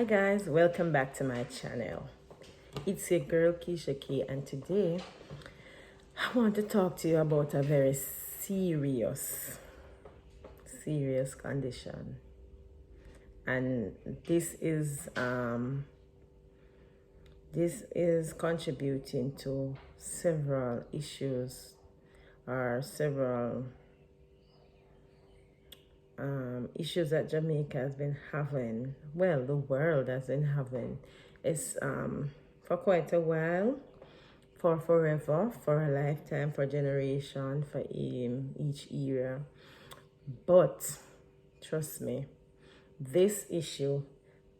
Hi guys, welcome back to my channel. It's your girl Keisha'Kae, and today I want to talk to you about a very serious condition. And this is contributing to several issues or several issues that Jamaica has been having. Well, the world has been having. It's for quite a while, for forever, for a lifetime, for generation, for each era. But trust me, this issue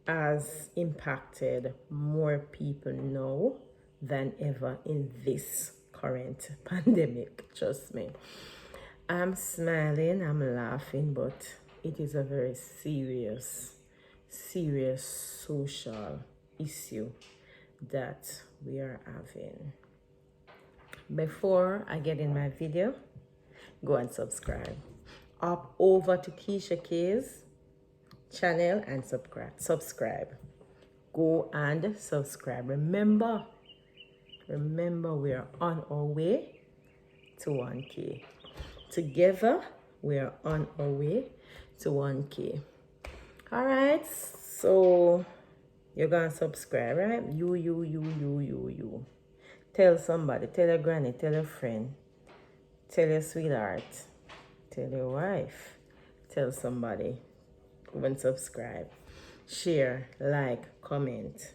has impacted more people now than ever in this current pandemic. Trust me. I'm smiling, I'm laughing, but it is a very serious social issue that we are having. Before I get in my video, go and subscribe. Up over to Keisha'Kae's channel and subscribe. Go and subscribe. Remember, we are on our way to 1K. Together, we are on our way to 1K. All right, so you're gonna subscribe, right? You. Tell somebody, tell your granny, tell your friend, tell your sweetheart, tell your wife, tell somebody. Go and subscribe. Share, like, comment.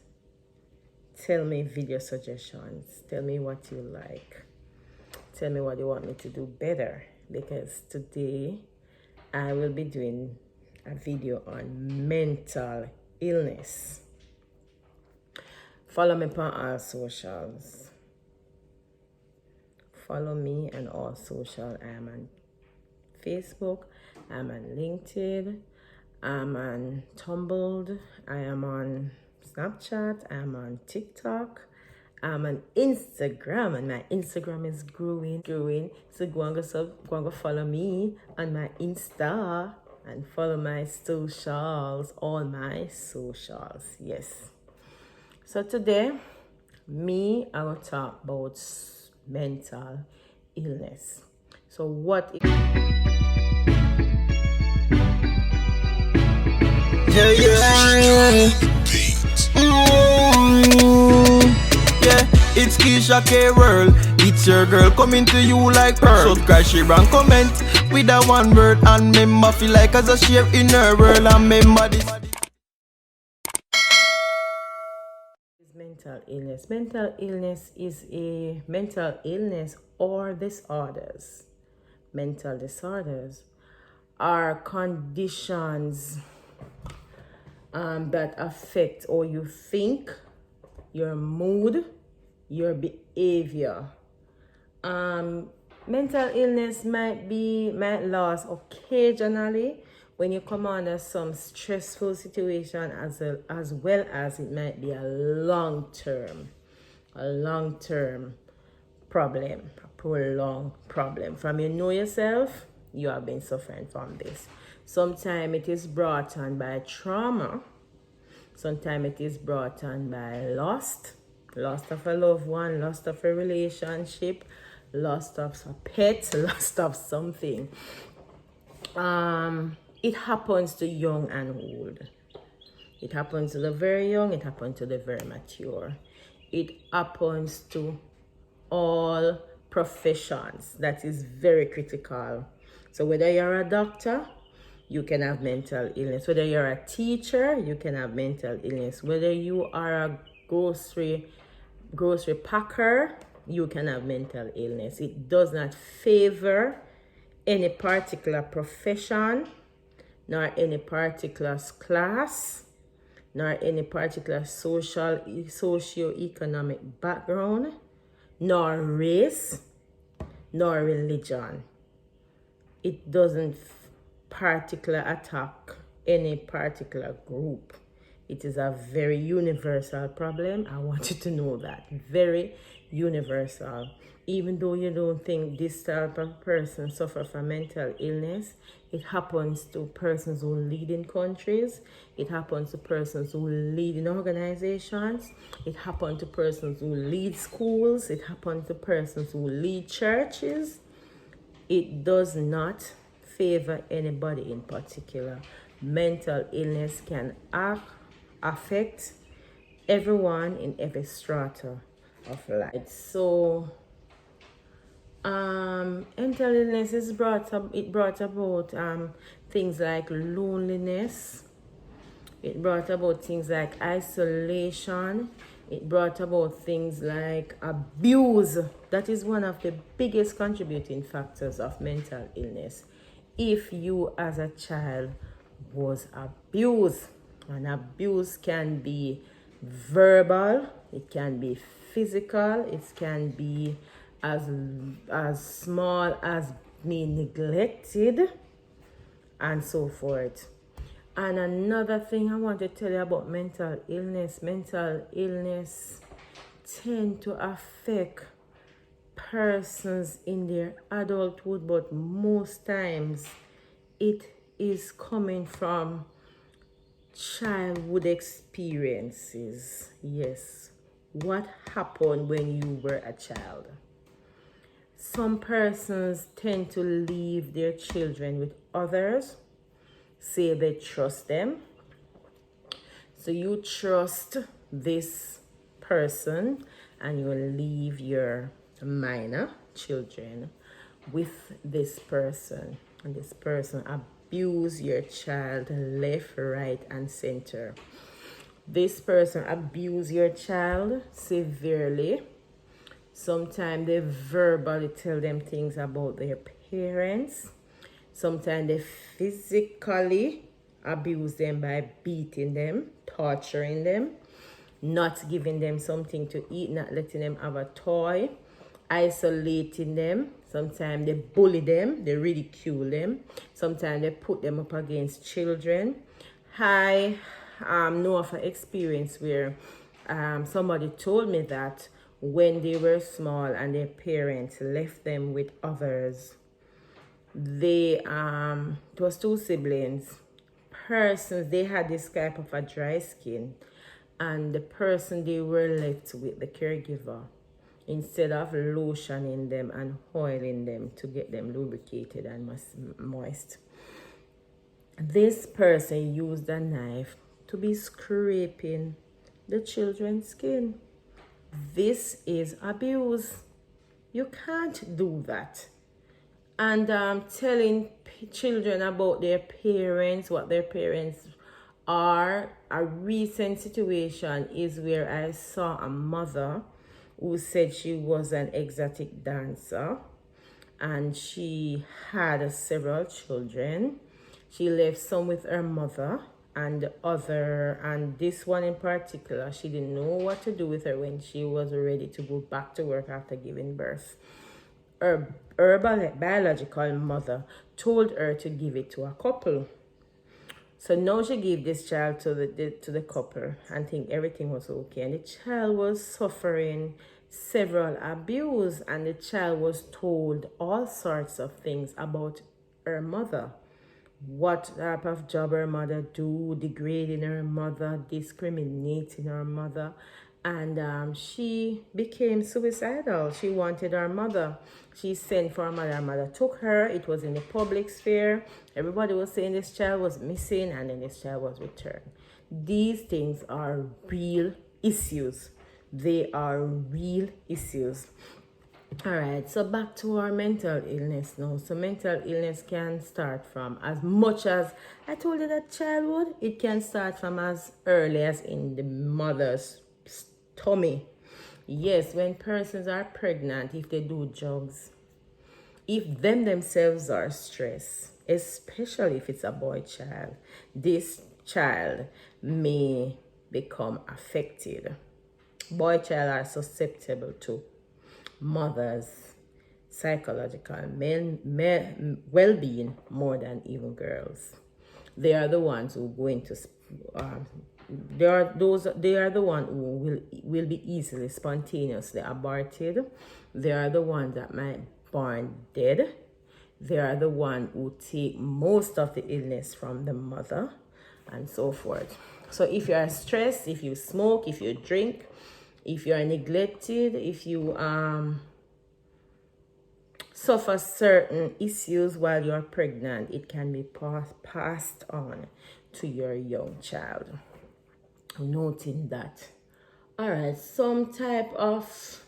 Tell me video suggestions. Tell me what you like. Tell me what you want me to do better. Because today I will be doing a video on mental illness. Follow me on all socials. Follow me on all social. I'm on Facebook, I'm on LinkedIn, I'm on Tumblr, I am on Snapchat, I'm on TikTok, I'm on Instagram, and my Instagram is growing. So go and follow me on my Insta and follow my socials, all my socials. Yes. So today, I will talk about mental illness. So what is It's Keisha'Kae world. It's your girl coming to you like pearl. Subscribe, share and comment with a one word. And member feel like as a share in her world. And member this. mental illness? Mental illness is a mental illness or disorders. Mental disorders are conditions that affect or you think, your mood, your behavior. Mental illness might last occasionally when you come under some stressful situation, as well as it might be a long-term problem, a prolonged problem. From you know yourself, you have been suffering from this. Sometimes it is brought on by trauma. Sometimes it is brought on by loss of a loved one, loss of a relationship, loss of a pet, loss of something. It happens to young and old. It happens to the very young, it happens to the very mature. It happens to all professions. That is very critical. So whether you're a doctor, you can have mental illness. Whether you're a teacher, you can have mental illness. Whether you are a grocery packer, you can have mental illness. It does not favor any particular profession, nor any particular class, nor any particular socio-economic background, nor race, nor religion. It doesn't particular attack any particular group. It is a very universal problem. I want you to know that. Very universal. Even though you don't think this type of person suffer from mental illness, it happens to persons who lead in countries. It happens to persons who lead in organizations. It happens to persons who lead schools. It happens to persons who lead churches. It does not favor anybody in particular. Mental illness can affect everyone in every strata of life. So mental illness is brought about things like loneliness. It brought about things like isolation. It brought about things like abuse. That is one of the biggest contributing factors of mental illness. If you as a child was abused, and abuse can be verbal, it can be physical, it can be as small as being neglected, and so forth. And another thing I want to tell you about mental illness tend to affect persons in their adulthood, but most times it is coming from childhood experiences. Yes, what happened when you were a child? Some persons tend to leave their children with others, say they trust them. So you trust this person and you leave your minor children with this person, and this person abuse your child left, right, and center. This person abuse your child severely. Sometimes they verbally tell them things about their parents. Sometimes they physically abuse them by beating them, torturing them, not giving them something to eat, not letting them have a toy, isolating them. Sometimes they bully them, they ridicule them. Sometimes they put them up against children. I know of an experience where somebody told me that when they were small and their parents left them with others, it was two siblings. They had this type of a dry skin, and the person they were left with, the caregiver, instead of lotioning them and oiling them to get them lubricated and moist, this person used a knife to be scraping the children's skin. This is abuse. You can't do that. And telling children about their parents, what their parents are. A recent situation is where I saw a mother who said she was an exotic dancer and she had several children. She left some with her mother and this one in particular, she didn't know what to do with her when she was ready to go back to work after giving birth. Her biological mother told her to give it to a couple. So now she gave this child to the couple and think everything was okay. And the child was suffering several abuse, and the child was told all sorts of things about her mother. What type of job her mother do, degrading her mother, discriminating her mother. And she became suicidal. She wanted her mother. She sent for her mother. Her mother took her. It was in the public sphere. Everybody was saying this child was missing, and then this child was returned. These things are real issues. They are real issues. All right, so back to our mental illness now. So mental illness can start from as much as I told you that childhood. It can start from as early as in the mother's tummy. Yes, when persons are pregnant, if they do drugs, if them themselves are stressed, especially if it's a boy child, this child may become affected. Boy child are susceptible to mothers' psychological well-being more than even girls. They are the ones who go into they are the one who will be easily spontaneously aborted. They are the ones that might born dead. They are the one who take most of the illness from the mother, and so forth. So if you are stressed, if you smoke, if you drink, if you are neglected, if you suffer certain issues while you're pregnant, it can be passed on to your young child. Noting that. All right, some type of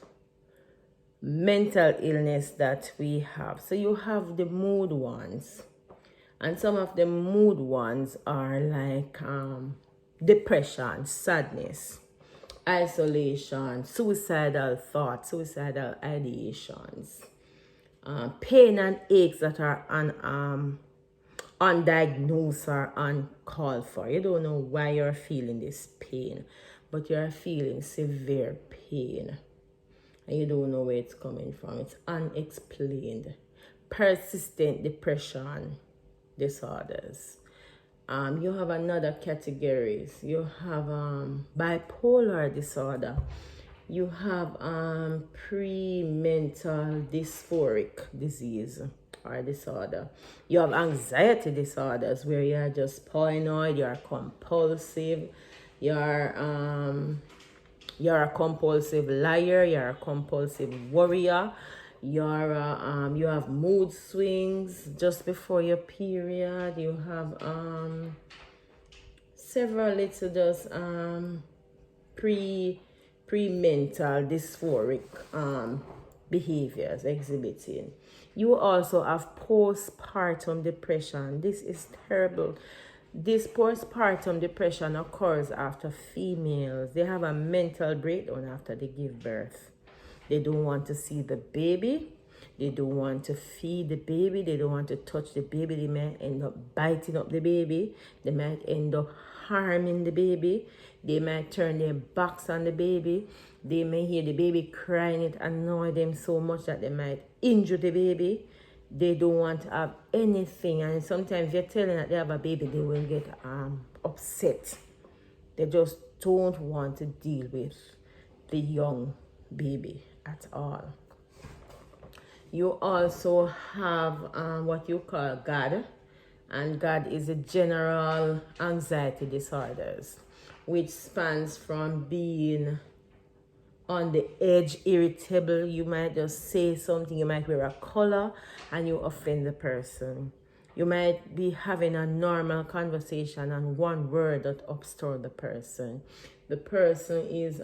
mental illness that we have. So you have the mood ones, and some of the mood ones are like depression, sadness, isolation, suicidal thoughts, suicidal ideations, pain and aches that are undiagnosed or uncalled for. You don't know why you're feeling this pain, but you're feeling severe pain and you don't know where it's coming from. It's unexplained. Persistent depression disorders. You have another categories. You have bipolar disorder. You have premental dysphoric disease or disorder. You have anxiety disorders where you are just paranoid, you are compulsive, you're a compulsive liar, you're a compulsive worrier, you have mood swings just before your period, you have several little just premental dysphoric behaviors exhibiting. You also have postpartum depression. This is terrible. This postpartum depression occurs after females. They have a mental breakdown after they give birth. They don't want to see the baby. They don't want to feed the baby. They don't want to touch the baby. They might end up biting up the baby. They might end up harming the baby. They might turn their backs on the baby. They may hear the baby crying. It annoys them so much that they might injure the baby. They don't want to have anything, and sometimes if you're telling that they have a baby, they will get upset. They just don't want to deal with the young baby at all. You also have what you call GAD, and GAD is a general anxiety disorders, which spans from being on the edge, irritable. You might just say something, you might wear a color and you offend the person. You might be having a normal conversation and one word that upsets the person. The person is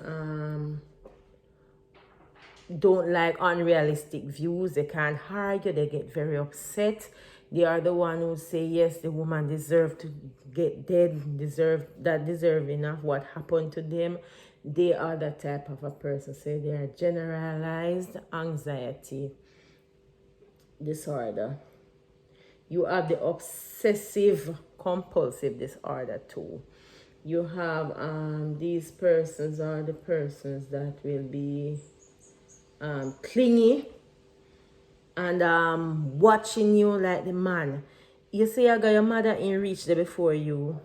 don't like unrealistic views. They can't argue, they get very upset. They are the one who say yes, the woman deserved to get dead, deserving of what happened to them. They are the type of a person. So they are generalized anxiety disorder. You have the obsessive compulsive disorder too. You have these persons are the persons that will be clingy and watching you like the man. You say you got your mother in reach there before you.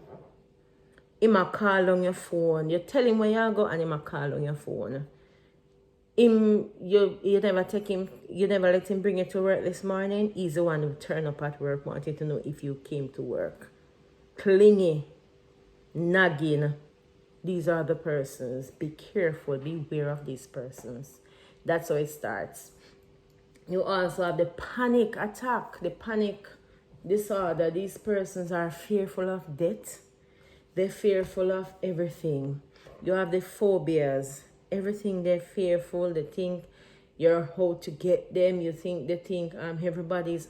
He might call on your phone. You tell him where you go and he might call on your phone. You never take him, you never let him bring you to work this morning. He's the one who turn up at work, wanting to know if you came to work. Clingy, nagging. These are the persons. Be careful, beware of these persons. That's how it starts. You also have the panic attack, the panic disorder. These persons are fearful of death. They're fearful of everything. You have the phobias. Everything they're fearful. They think you're out to get them. They think everybody's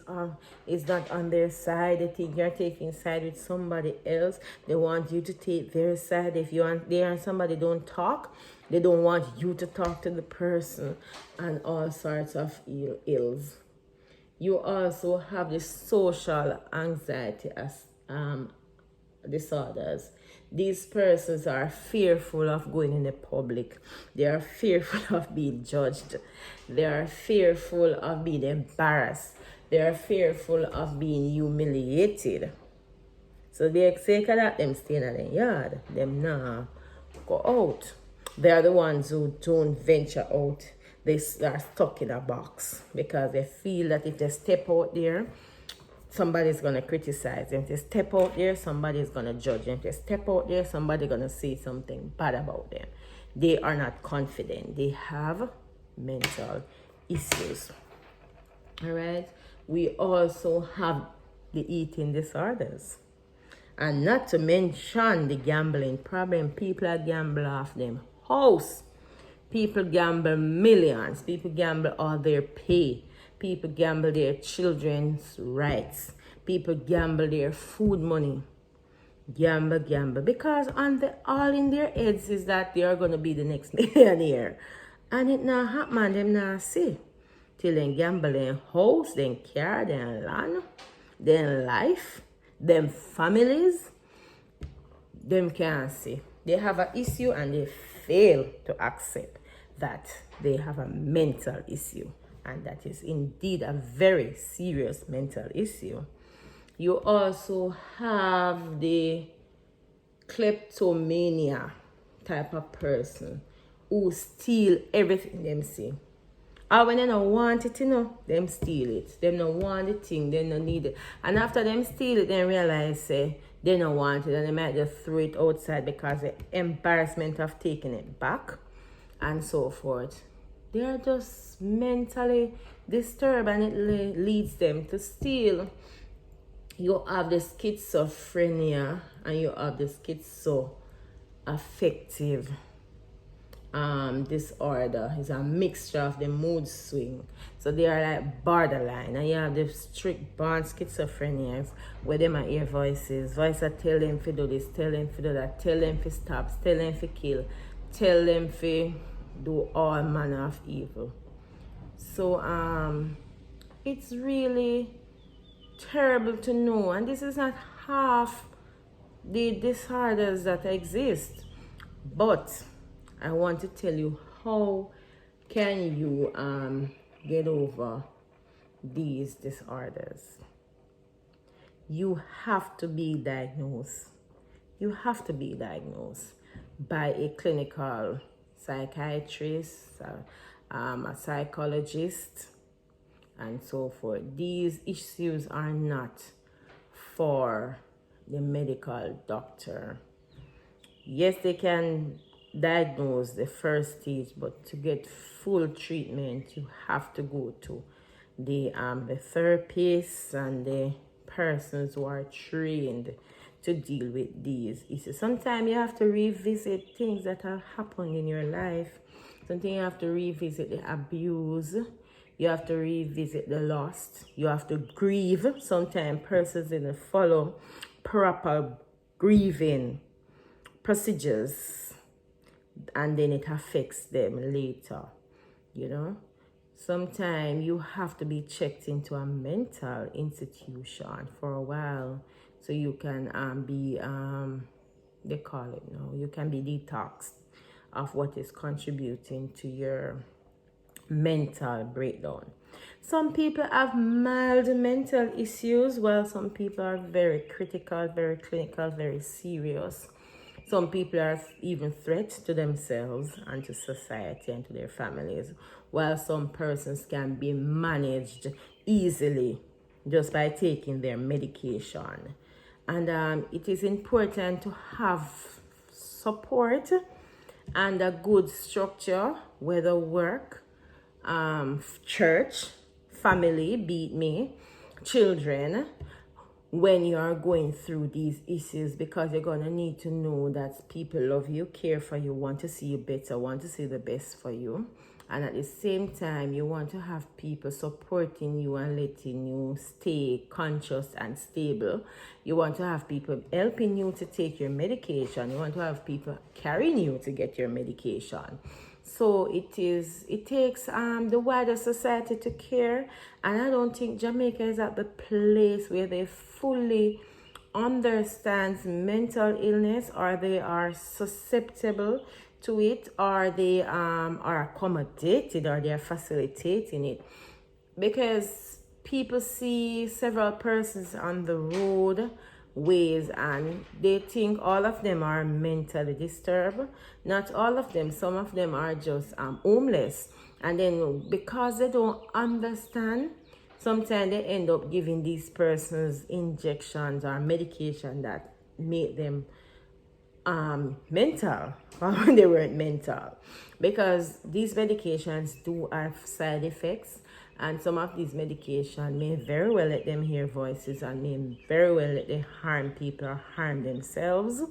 is not on their side. They think you're taking side with somebody else. They want you to take their side. If they and somebody don't talk, they don't want you to talk to the person, and all sorts of ills. You also have the social anxiety as disorders. These persons are fearful of going in the public. They are fearful of being judged. They are fearful of being embarrassed. They are fearful of being humiliated. So the sake of that, them stay in their yard. Them nah go out. They are the ones who don't venture out. They are stuck in a box because they feel that if they step out there, somebody's gonna criticize them. If they step out there, somebody's gonna judge them. If they step out there, somebody's gonna say something bad about them. They are not confident. They have mental issues. All right. We also have the eating disorders. And not to mention the gambling problem. People are gamble off them house. People gamble millions. People gamble all their pay. People gamble their children's rights. People gamble their food money. Gamble. Because all in their heads is that they are going to be the next millionaire. And it not happen, them not see. Till them gamble their house, them car, their land, their life, them families. Them can't see. They have an issue and they fail to accept that they have a mental issue, and that is indeed a very serious mental issue. You also have the kleptomania type of person who steal everything them see. Or when they don't want it, them steal it. Them don't want the thing, they don't need it. And after them steal it, they realize they don't want it and they might just throw it outside because the embarrassment of taking it back and so forth. They are just mentally disturbed and it leads them to steal. You have the schizophrenia and you have the schizoaffective disorder. It's a mixture of the mood swing. So they are like borderline. And you have the strict born schizophrenia where they might hear voices. Voices tell them to do this, tell them to do that, tell them to stop, tell them to kill, tell them to do all manner of evil. So it's really terrible to know, and this is not half the disorders that exist, but I want to tell you how can you get over these disorders. You have to be diagnosed. You have to be diagnosed by a clinical psychiatrist, a psychologist, and so forth. These issues are not for the medical doctor. Yes, they can diagnose the first stage, but to get full treatment, you have to go to the therapists and the persons who are trained to deal with these issues. Sometimes you have to revisit things that have happened in your life. Sometimes you have to revisit the abuse. You have to revisit the loss. You have to grieve. Sometimes persons didn't follow proper grieving procedures, and then it affects them later, Sometimes you have to be checked into a mental institution for a while so you can they call it now, you can be detoxed of what is contributing to your mental breakdown. Some people have mild mental issues, while some people are very critical, very clinical, very serious. Some people are even threats to themselves and to society and to their families, while some persons can be managed easily just by taking their medication. And it is important to have support and a good structure, whether work, church, family, be it me, children, when you are going through these issues, because you're going to need to know that people love you, care for you, want to see you better, want to see the best for you. And at the same time, you want to have people supporting you and letting you stay conscious and stable. You want to have people helping you to take your medication. You want to have people carrying you to get your medication. So it takes the wider society to care, and I don't think Jamaica is at the place where they fully understands mental illness, or they are susceptible to it, or they are accommodated, or they are facilitating it. Because people see several persons on the road ways, and they think all of them are mentally disturbed. Not all of them. Some of them are just homeless, and then because they don't understand, sometimes they end up giving these persons injections or medication that make them mental when they weren't mental, because these medications do have side effects, and some of these medication may very well let them hear voices and may very well let them harm people or harm themselves.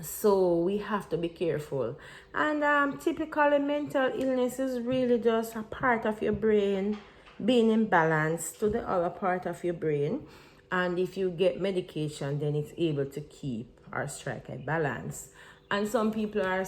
So we have to be careful. And typically mental illness is really just a part of your brain being imbalanced to the other part of your brain, and if you get medication, then it's able to keep or strike a balance. And some people are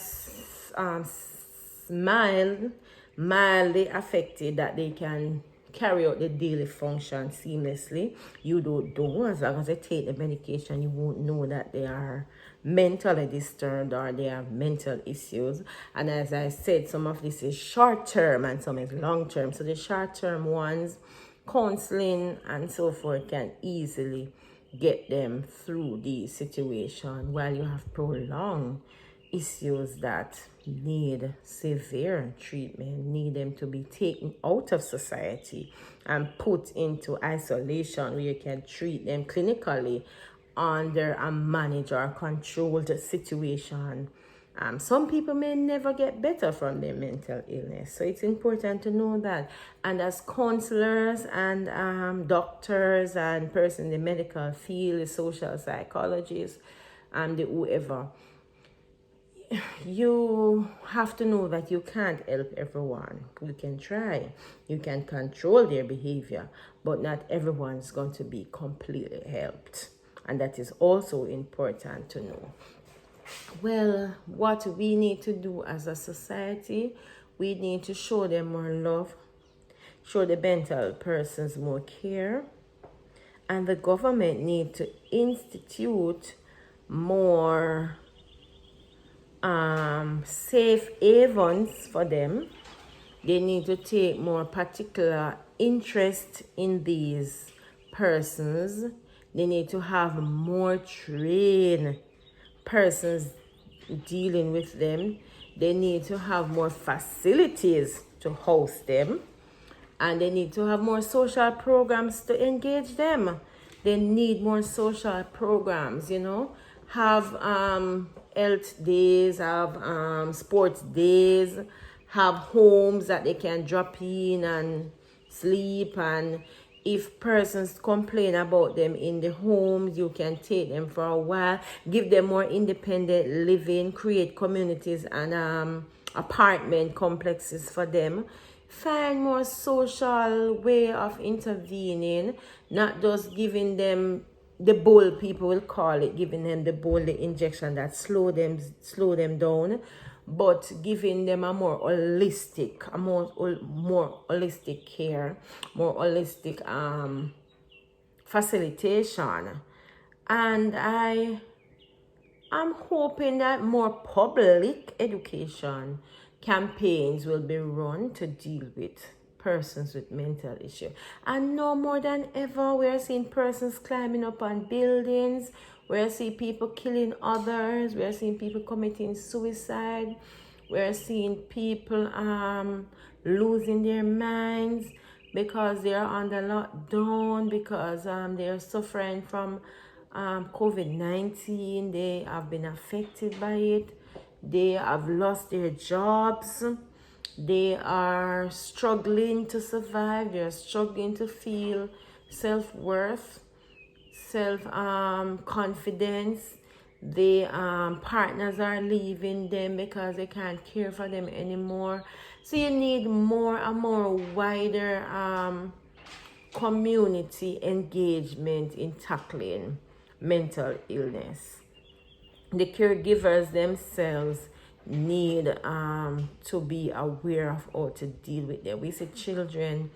mildly affected that they can carry out the daily function seamlessly. You don't know, as long as they take the medication, you won't know that they are mentally disturbed or they have mental issues. And as I said, some of this is short term and some is long term. So the short term ones, counseling and so forth, can easily get them through the situation, while you have prolonged issues that need severe treatment, need them to be taken out of society and put into isolation, where you can treat them clinically under a managed or controlled situation. Some people may never get better from their mental illness, so it's important to know that. And as counselors and doctors and persons in the medical field, the social psychologists, and the whoever, you have to know that you can't help everyone. You can try, you can control their behavior, but not everyone's going to be completely helped. And that is also important to know. Well, what we need to do as a society, we need to show them more love, show the mental persons more care, and the government need to institute more safe havens for them. They need to take more particular interest in these persons. They need to have more trained persons dealing with them. They need to have more facilities to host them, and they need to have more social programs to engage them. They need more social programs, have health days, have sports days, have homes that they can drop in and sleep. And if persons complain about them in the homes, you can take them for a while, give them more independent living, create communities and apartment complexes for them. Find more social way of intervening, not just giving them the bull, people will call it, giving them the bull, the injection that slow them down, but giving them a more holistic care, more holistic facilitation. And I am hoping that more public education campaigns will be run to deal with persons with mental issue. And now more than ever, we are seeing persons climbing up on buildings. We are seeing people killing others. We are seeing people committing suicide. We are seeing people losing their minds because they are under lockdown, because they are suffering from COVID-19. They have been affected by it. They have lost their jobs. They are struggling to survive. They are struggling to feel self-worth, self-confidence. The partners are leaving them because they can't care for them anymore. So you need more and more wider community engagement in tackling mental illness. The caregivers themselves need to be aware of how to deal with them. We see children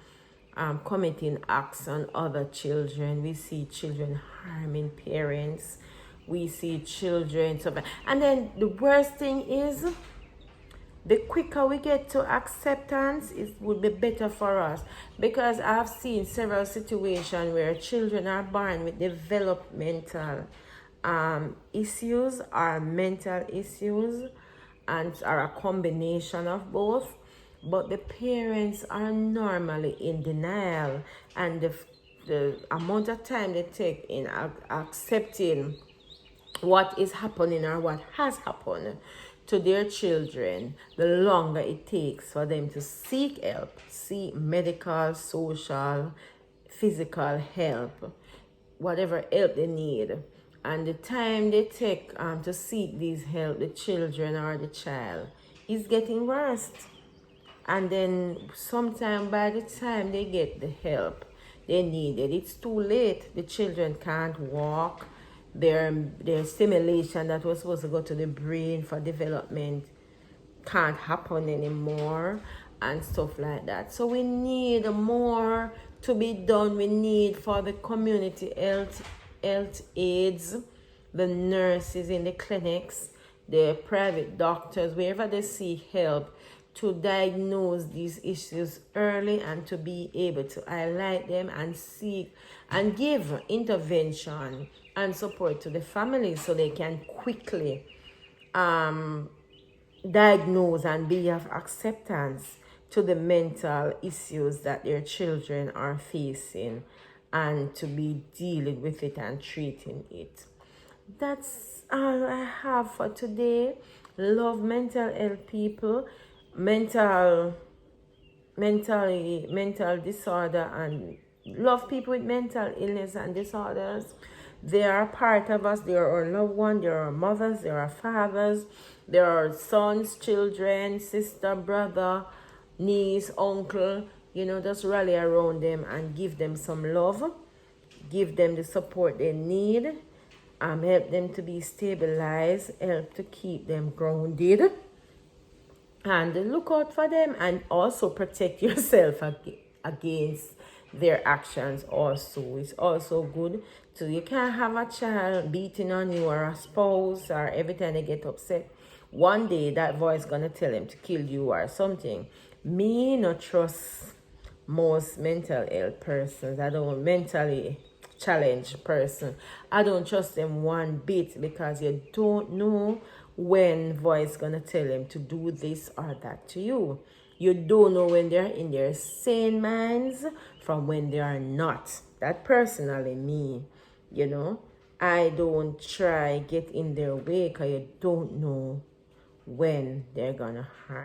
committing acts on other children. We see children harming parents. We see children suffer. And then the worst thing is, the quicker we get to acceptance, it would be better for us. Because I've seen several situations where children are born with developmental issues or mental issues, and are a combination of both, but the parents are normally in denial, and the amount of time they take in accepting what is happening or what has happened to their children, the longer it takes for them to seek help, seek medical, social, physical help, whatever help they need. And the time they take to seek these help, the children or the child, is getting worse. And then sometime by the time they get the help they needed, it's too late. The children can't walk. Their stimulation that was supposed to go to the brain for development can't happen anymore, and stuff like that. So we need more to be done. We need for the community health aides, the nurses in the clinics, the private doctors, wherever they see help, to diagnose these issues early and to be able to highlight them and seek and give intervention and support to the family so they can quickly diagnose and be of acceptance to the mental issues that their children are facing, and to be dealing with it and treating it. That's all I have for today. Love mental health people, mental disorder, and love people with mental illness and disorders. They are part of us. They are our loved one. They are our mothers. They are our fathers. They are our sons, children, sister, brother, niece, uncle. Just rally around them and give them some love. Give them the support they need. Help them to be stabilized. Help to keep them grounded. And look out for them, and also protect yourself against their actions also. It's also good. So you can't have a child beating on you, or a spouse, or every time they get upset, one day that voice gonna tell them to kill you or something. Me not trust most mental health persons. I don't mentally challenged person. I don't trust them one bit, because you don't know when voice gonna tell them to do this or that to you. You don't know when they're in their sane minds from when they are not. That personally me, I don't try get in their way, because you don't know when they're gonna harm.